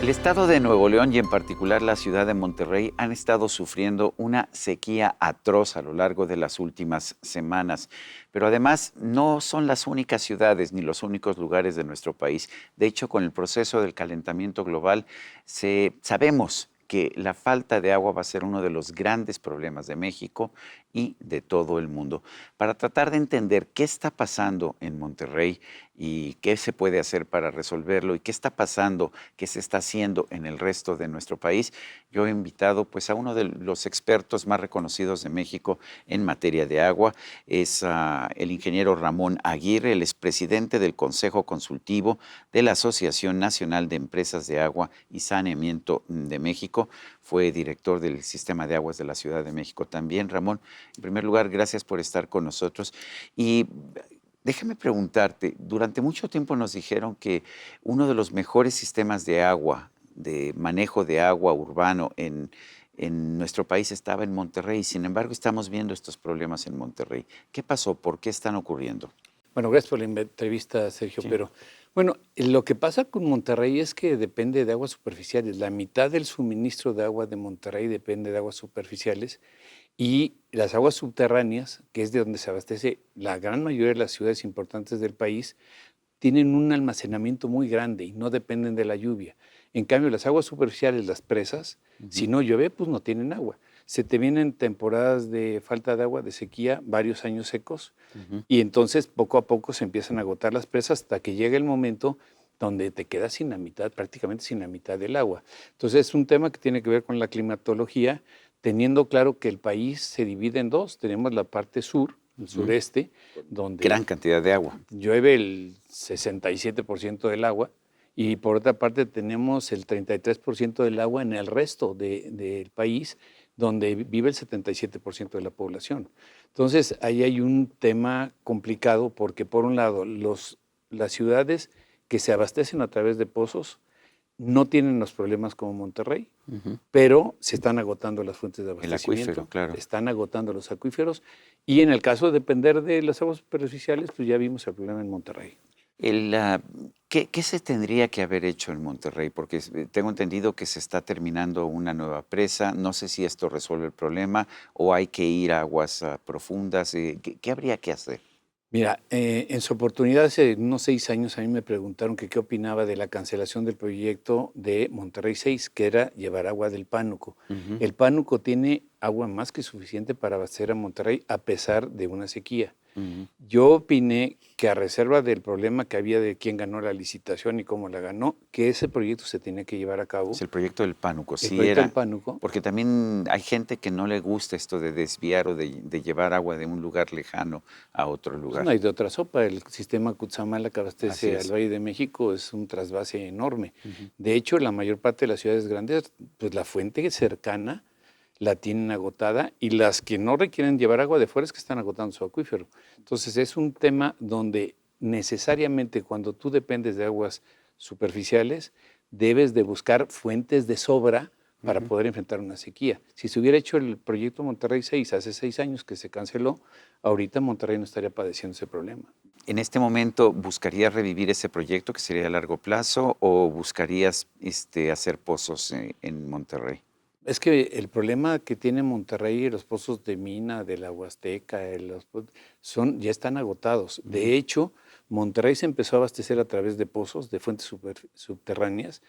El estado de Nuevo León y en particular la ciudad de Monterrey han estado sufriendo una sequía atroz a lo largo de las últimas semanas. Pero además no son las únicas ciudades ni los únicos lugares de nuestro país. De hecho, con el proceso del calentamiento global, sabemos que la falta de agua va a ser uno de los grandes problemas de México y de todo el mundo. Para tratar de entender qué está pasando en Monterrey y qué se puede hacer para resolverlo y qué está pasando, qué se está haciendo en el resto de nuestro país, yo he invitado pues a uno de los expertos más reconocidos de México en materia de agua. Es el ingeniero Ramón Aguirre, él es presidente del Consejo Consultivo de la Asociación Nacional de Empresas de Agua y Saneamiento de México. Fue director del Sistema de Aguas de la Ciudad de México también. Ramón, en primer lugar, gracias por estar con nosotros. Y déjame preguntarte, durante mucho tiempo nos dijeron que uno de los mejores sistemas de agua, de manejo de agua urbano en nuestro país estaba en Monterrey. Sin embargo, estamos viendo estos problemas en Monterrey. ¿Qué pasó? ¿Por qué están ocurriendo? Bueno, gracias por la entrevista, Sergio. Sí. Pero bueno, lo que pasa con Monterrey es que depende de aguas superficiales. La mitad del suministro de agua de Monterrey depende de aguas superficiales y las aguas subterráneas, que es de donde se abastece la gran mayoría de las ciudades importantes del país, tienen un almacenamiento muy grande y no dependen de la lluvia. En cambio, las aguas superficiales, las presas, si no llueve, pues no tienen agua. Se te vienen temporadas de falta de agua, de sequía, varios años secos, y entonces poco a poco se empiezan a agotar las presas hasta que llega el momento donde te quedas sin la mitad, prácticamente sin la mitad del agua. Entonces es un tema que tiene que ver con la climatología, teniendo claro que el país se divide en dos. Tenemos la parte sur, el sureste, donde Gran cantidad de agua. llueve el 67% del agua, y por otra parte tenemos el 33% del agua en el resto del país, donde vive el 77% de la población. Entonces, ahí hay un tema complicado porque, por un lado, las ciudades que se abastecen a través de pozos no tienen los problemas como Monterrey, pero se están agotando las fuentes de El abastecimiento, acuífero, claro. están agotando los acuíferos, y en el caso de depender de las aguas superficiales, pues ya vimos el problema en Monterrey. ¿Qué se tendría que haber hecho en Monterrey? Porque tengo entendido que se está terminando una nueva presa. No sé si esto resuelve el problema o hay que ir a aguas profundas. ¿Qué habría que hacer? Mira, en su oportunidad, hace unos 6 años, a mí me preguntaron que qué opinaba de la cancelación del proyecto de Monterrey 6, que era llevar agua del Pánuco. El Pánuco tiene agua más que suficiente para abastecer a Monterrey a pesar de una sequía. Yo opiné que, a reserva del problema que había de quién ganó la licitación y cómo la ganó, que ese proyecto se tenía que llevar a cabo. Es el proyecto del Pánuco, El sí proyecto del era. Pánuco. Porque también hay gente que no le gusta esto de desviar o de llevar agua de un lugar lejano a otro Pues lugar. no hay de otra sopa. El sistema Cutzamala que Así abastece es. al Valle de México es un trasvase enorme. De hecho, la mayor parte de las ciudades grandes, pues la fuente cercana la tienen agotada, y las que no requieren llevar agua de fuera es que están agotando su acuífero. Entonces es un tema donde necesariamente, cuando tú dependes de aguas superficiales, debes de buscar fuentes de sobra para poder enfrentar una sequía. Si se hubiera hecho el proyecto Monterrey 6 hace 6 años, que se canceló, ahorita Monterrey no estaría padeciendo ese problema. ¿En este momento buscarías revivir ese proyecto que sería a largo plazo o buscarías hacer pozos en Monterrey? Es que el problema que tiene Monterrey, los pozos de mina, de la Huasteca, ya están agotados. De hecho, Monterrey se empezó a abastecer a través de pozos, de fuentes subterráneas,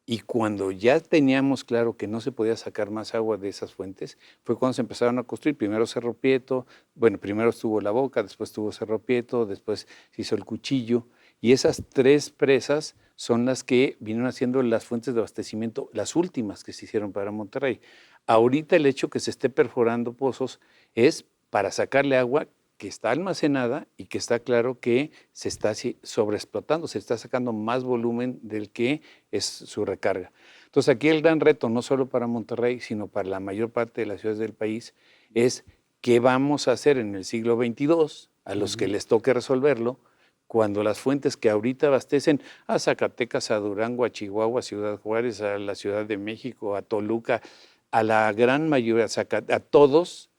y cuando ya teníamos claro que no se podía sacar más agua de esas fuentes, fue cuando se empezaron a construir. Primero Cerro Prieto, bueno, primero estuvo La Boca, después estuvo Cerro Prieto, después se hizo el Cuchillo, y esas 3 presas son las que vinieron haciendo las fuentes de abastecimiento, las últimas que se hicieron para Monterrey. Ahorita el hecho que se esté perforando pozos es para sacarle agua que está almacenada y que está claro que se está sobreexplotando, se está sacando más volumen del que es su recarga. Entonces aquí el gran reto, no solo para Monterrey, sino para la mayor parte de las ciudades del país, es qué vamos a hacer en el siglo XXII, a los que les toque resolverlo, cuando las fuentes que ahorita abastecen a Zacatecas, a Durango, a Chihuahua, a Ciudad Juárez, a la Ciudad de México, a Toluca, a la gran mayoría, a todos,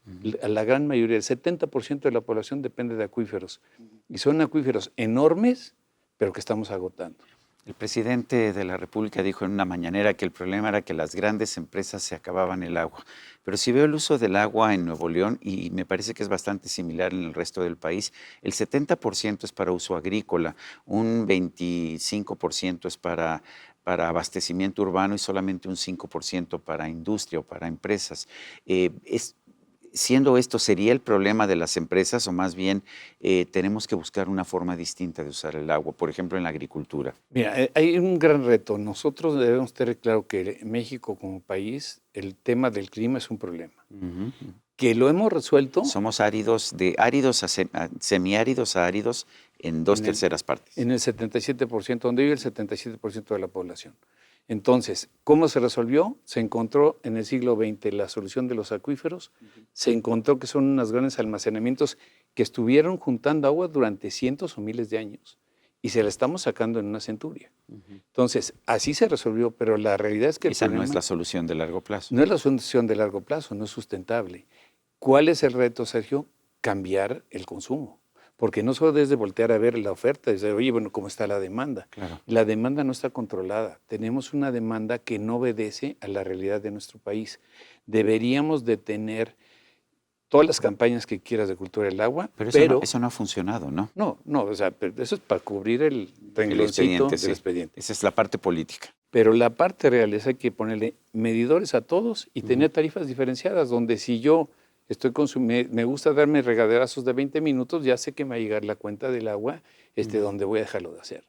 a la gran mayoría, el 70% de la población depende de acuíferos. Y son acuíferos enormes, pero que estamos agotando. El presidente de la República dijo en una mañanera que el problema era que las grandes empresas se acababan el agua. Pero si veo el uso del agua en Nuevo León, y me parece que es bastante similar en el resto del país, el 70% es para uso agrícola, un 25% es para abastecimiento urbano y solamente un 5% para industria o para empresas. Siendo esto, ¿sería el problema de las empresas o más bien tenemos que buscar una forma distinta de usar el agua, por ejemplo, en la agricultura? Mira, hay un gran reto. Nosotros debemos tener claro que México como país, el tema del clima es un problema. Ujú. Que lo hemos resuelto Somos áridos, de áridos a semiáridos a áridos en dos en el, terceras partes. en el 77%, donde vive el 77% de la población. Entonces, ¿cómo se resolvió? Se encontró en el siglo XX la solución de los acuíferos, se encontró que son unos grandes almacenamientos que estuvieron juntando agua durante cientos o miles de años y se la estamos sacando en una centuria. Entonces, así se resolvió, pero la realidad es que el Esa no es problema la solución de largo plazo. no es la solución de largo plazo, no es sustentable. ¿Cuál es el reto, Sergio? Cambiar el consumo. Porque no solo desde voltear a ver la oferta, desde, oye, bueno, ¿cómo está la demanda? Claro. La demanda no está controlada. Tenemos una demanda que no obedece a la realidad de nuestro país. Deberíamos de tener todas las campañas que quieras de cultura del agua, Pero pero eso no ha funcionado, ¿no? no, o sea, pero eso es para cubrir el El rengloncito expediente, del sí. expediente. Esa es la parte política. Pero la parte real es hay que ponerle medidores a todos y tener tarifas diferenciadas, donde si yo estoy consumiendo, me gusta darme regaderazos de 20 minutos, ya sé que me va a llegar la cuenta del agua, donde voy a dejarlo de hacer.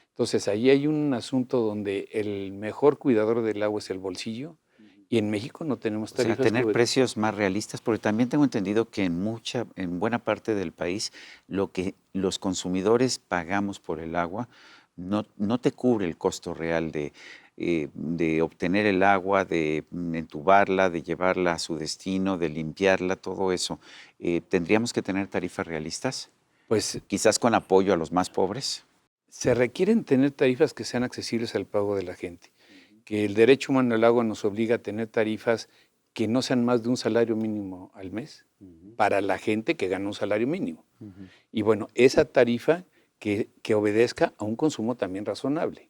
Entonces, ahí hay un asunto donde el mejor cuidador del agua es el bolsillo, y en México no tenemos O sea, tarifas tener precios más realistas, porque también tengo entendido que en buena parte del país, lo que los consumidores pagamos por el agua no te cubre el costo real de obtener el agua, de entubarla, de llevarla a su destino, de limpiarla, todo eso. ¿Tendríamos que tener tarifas realistas? Pues Quizás con apoyo a los más pobres. se requieren tener tarifas que sean accesibles al pago de la gente, que el derecho humano al agua nos obliga a tener tarifas que no sean más de un salario mínimo al mes para la gente que gana un salario mínimo. Y bueno, esa tarifa que obedezca a un consumo también razonable,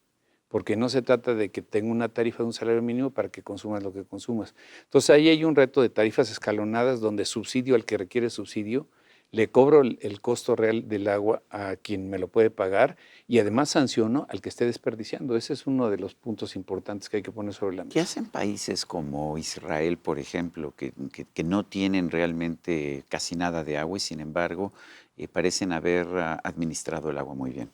porque no se trata de que tenga una tarifa de un salario mínimo para que consumas lo que consumas. Entonces ahí hay un reto de tarifas escalonadas donde subsidio al que requiere subsidio, le cobro el costo real del agua a quien me lo puede pagar y además sanciono al que esté desperdiciando. Ese es uno de los puntos importantes que hay que poner sobre la ¿Qué mesa. hacen países como Israel, por ejemplo, que no tienen realmente casi nada de agua y sin embargo parecen haber administrado el agua muy bien?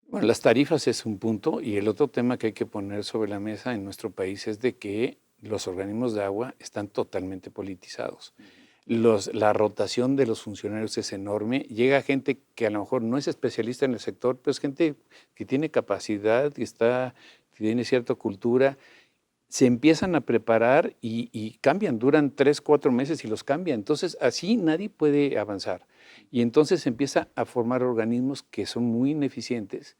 Bueno, las tarifas es un punto y el otro tema que hay que poner sobre la mesa en nuestro país es de que los organismos de agua están totalmente politizados. La rotación de los funcionarios es enorme. Llega gente que a lo mejor no es especialista en el sector, pero es gente que tiene capacidad, que tiene cierta cultura. Se empiezan a preparar y cambian, duran 3, 4 meses y los cambian. Entonces, así nadie puede avanzar. Y entonces se empieza a formar organismos que son muy ineficientes,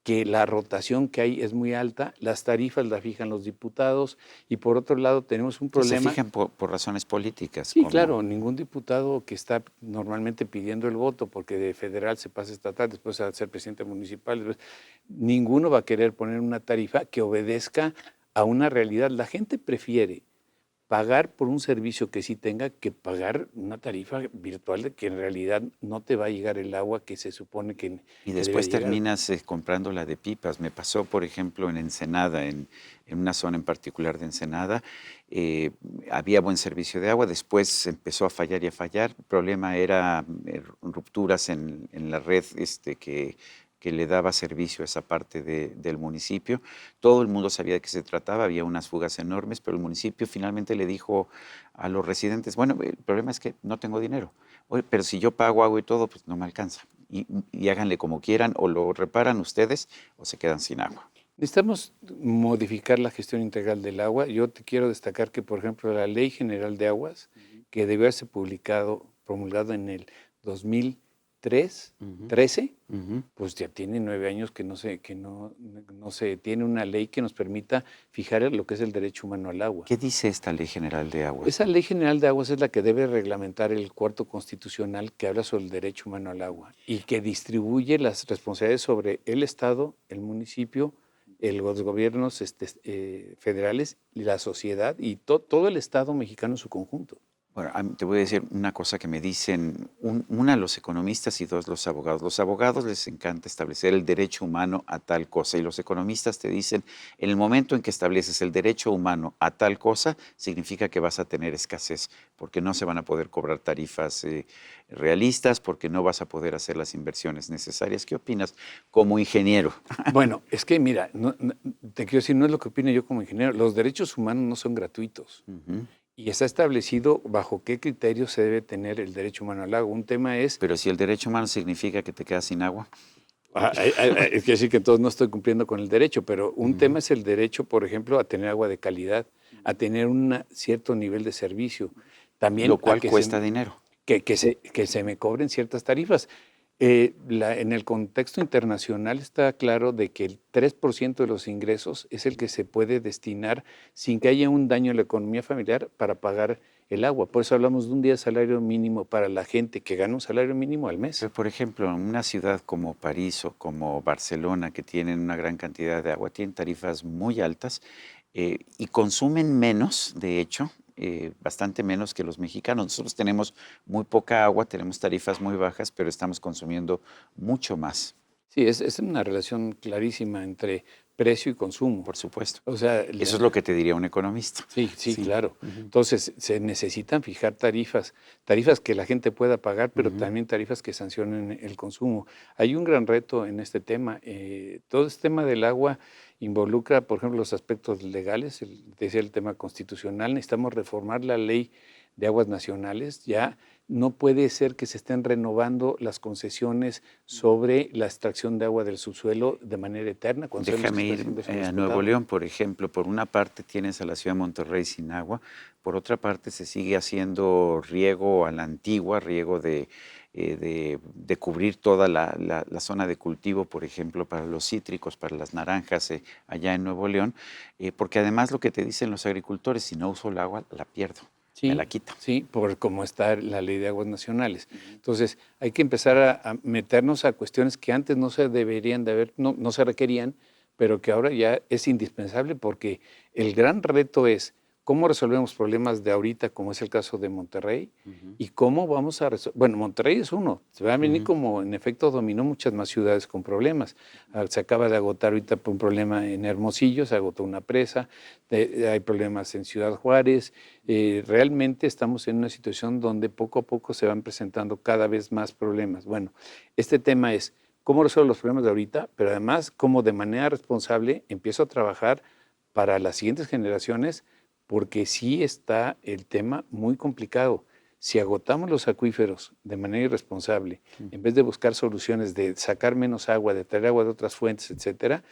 que la rotación que hay es muy alta, las tarifas las fijan los diputados y por otro lado tenemos un Entonces se problema. fijan por razones políticas, Sí, como claro, ningún diputado que está normalmente pidiendo el voto porque de federal se pasa a estatal, después a ser presidente municipal, ninguno va a querer poner una tarifa que obedezca a una realidad. La gente prefiere pagar por un servicio que sí tenga que pagar una tarifa virtual de que en realidad no te va a llegar el agua que se supone y que debe después llegar. terminas comprando la de pipas. Me pasó, por ejemplo, en Ensenada, en una zona en particular de Ensenada, eh, había buen servicio de agua, después empezó a fallar y a fallar. El problema era rupturas en la red que le daba servicio a esa parte del municipio. Todo el mundo sabía de qué se trataba, había unas fugas enormes, pero el municipio finalmente le dijo a los residentes, bueno, el problema es que no tengo dinero. Oye, pero si yo pago agua y todo, pues no me alcanza. Y háganle como quieran, o lo reparan ustedes o se quedan sin agua. Necesitamos modificar la gestión integral del agua. Yo te quiero destacar que, por ejemplo, la Ley General de Aguas, que debió haberse promulgado en el 2013, 13, Ujú. pues ya tiene 9 años que no se tiene una ley que nos permita fijar lo que es el derecho humano al agua. ¿Qué dice esta Ley General de Aguas? Esa Ley General de Aguas es la que debe reglamentar el cuarto constitucional que habla sobre el derecho humano al agua y que distribuye las responsabilidades sobre el Estado, el municipio, los gobiernos federales, y la sociedad y todo el Estado mexicano en su conjunto. Bueno, te voy a decir una cosa que me dicen, una, los economistas y dos, los abogados. Los abogados les encanta establecer el derecho humano a tal cosa y los economistas te dicen, en el momento en que estableces el derecho humano a tal cosa, significa que vas a tener escasez, porque no se van a poder cobrar tarifas realistas, porque no vas a poder hacer las inversiones necesarias. ¿Qué opinas como ingeniero? Bueno, es que mira, te quiero decir, no es lo que opino yo como ingeniero, los derechos humanos no son gratuitos. Ujú. Y está establecido bajo qué criterios se debe tener el derecho humano al agua. Un tema es, Pero si el derecho humano significa que te quedas sin agua. es que decir que entonces no estoy cumpliendo con el derecho, pero un tema es el derecho, por ejemplo, a tener agua de calidad, a tener un cierto nivel de servicio, también Lo a cual cuesta dinero. que se me cobren ciertas tarifas. En el contexto internacional está claro de que el 3% de los ingresos es el que se puede destinar sin que haya un daño a la economía familiar para pagar el agua. Por eso hablamos de un día de salario mínimo para la gente que gana un salario mínimo al mes. Pero, por ejemplo, en una ciudad como París o como Barcelona, que tienen una gran cantidad de agua, tienen tarifas muy altas y consumen menos, de hecho, bastante menos que los mexicanos. Nosotros tenemos muy poca agua, tenemos tarifas muy bajas, pero estamos consumiendo mucho más, Sí, es una relación clarísima entre precio y consumo. por supuesto. O sea, Eso es lo que te diría un economista. sí, sí, Sí. claro. Ujú. Entonces, se necesitan fijar tarifas que la gente pueda pagar, pero Ujú. también tarifas que sancionen el consumo. Hay un gran reto en este tema. Todo este tema del agua involucra, por ejemplo, los aspectos legales, decía el tema constitucional. Necesitamos reformar la ley de aguas nacionales. Ya no puede ser que se estén renovando las concesiones sobre la extracción de agua del subsuelo de manera eterna, cuando sabemos que Déjame está ir siendo a sobreexplotado. Nuevo León, por ejemplo. Por una parte tienes a la ciudad de Monterrey sin agua, por otra parte se sigue haciendo riego a la antigua, riego de cubrir toda la zona de cultivo, por ejemplo, para los cítricos, para las naranjas allá en Nuevo León, porque además lo que te dicen los agricultores, si no uso el agua, la pierdo, me la Sí, quito. sí, por cómo está la ley de aguas nacionales. Entonces, hay que empezar a meternos a cuestiones que antes no se deberían de haber, no se requerían, pero que ahora ya es indispensable porque el gran reto es cómo resolvemos problemas de ahorita, como es el caso de Monterrey, Ujú, y cómo vamos a resolver. Bueno, Monterrey es uno, se va a venir ujú. como en efecto dominó muchas más ciudades con problemas. Se acaba de agotar ahorita por un problema en Hermosillo, se agotó una presa, hay problemas en Ciudad Juárez. Realmente estamos en una situación donde poco a poco se van presentando cada vez más problemas. Bueno, este tema es cómo resuelvo los problemas de ahorita, pero además cómo de manera responsable empiezo a trabajar para las siguientes generaciones, porque sí está el tema muy complicado. Si agotamos los acuíferos de manera irresponsable, en vez de buscar soluciones de sacar menos agua, de traer agua de otras fuentes, etcétera,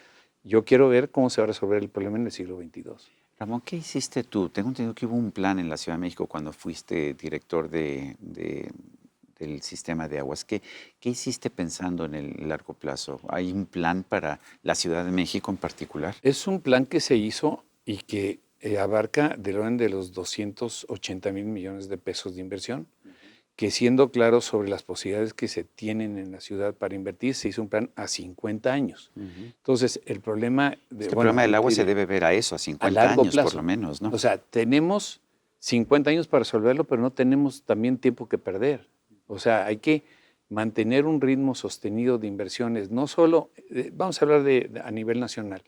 yo quiero ver cómo se va a resolver el problema en el siglo XXII. Ramón, ¿qué hiciste tú? Tengo entendido que hubo un plan en la Ciudad de México cuando fuiste director del sistema de aguas. ¿Qué hiciste pensando en el largo plazo? ¿Hay un plan para la Ciudad de México en particular? Es un plan que se hizo y que abarca del orden de los 280,000 millones de pesos de inversión, que siendo claro sobre las posibilidades que se tienen en la ciudad para invertir, se hizo un plan a 50 años. Ujú. Entonces, el problema, Es que el bueno, problema del yo te agua se diré, debe ver a eso, a a 50 largo años por lo plazo. menos, ¿no? O sea, tenemos 50 años para resolverlo, pero no tenemos también tiempo que perder. O sea, hay que mantener un ritmo sostenido de inversiones, no solo, vamos a hablar a nivel nacional.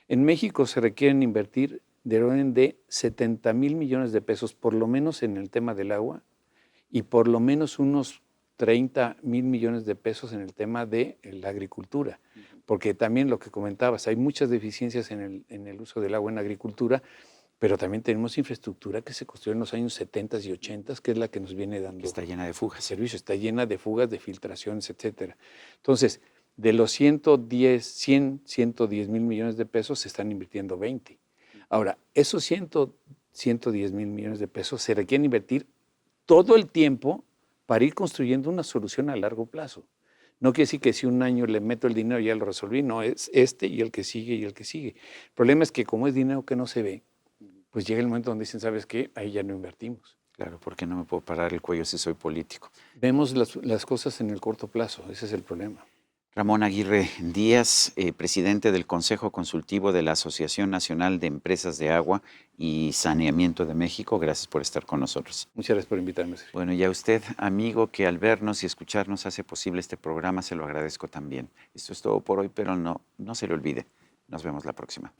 En México se requieren invertir del orden de 70,000 millones de pesos, por lo menos en el tema del agua, y por lo menos unos 30,000 millones de pesos en el tema de la agricultura. Porque también lo que comentabas, hay muchas deficiencias en el uso del agua en la agricultura, pero también tenemos infraestructura que se construyó en los años 70 y 80, que es la que nos viene Que dando está llena de fugas. servicio, está llena de fugas, de filtraciones, etcétera. Entonces, de los 110,000 millones de pesos, se están invirtiendo 20. Ahora, esos 110,000 millones de pesos se requieren invertir todo el tiempo para ir construyendo una solución a largo plazo. No quiere decir que si un año le meto el dinero ya lo resolví, no, es este y el que sigue y el que sigue. El problema es que como es dinero que no se ve, pues llega el momento donde dicen, ¿sabes qué? Ahí ya no invertimos. Claro, porque no me puedo parar el cuello si soy político. Vemos las cosas en el corto plazo, ese es el problema. Ramón Aguirre Díaz, presidente del Consejo Consultivo de la Asociación Nacional de Empresas de Agua y Saneamiento de México, gracias por estar con nosotros. Muchas gracias por invitarme, Sergio. Bueno, y a usted, amigo, que al vernos y escucharnos hace posible este programa, se lo agradezco también. Esto es todo por hoy, pero no se le olvide. Nos vemos la próxima.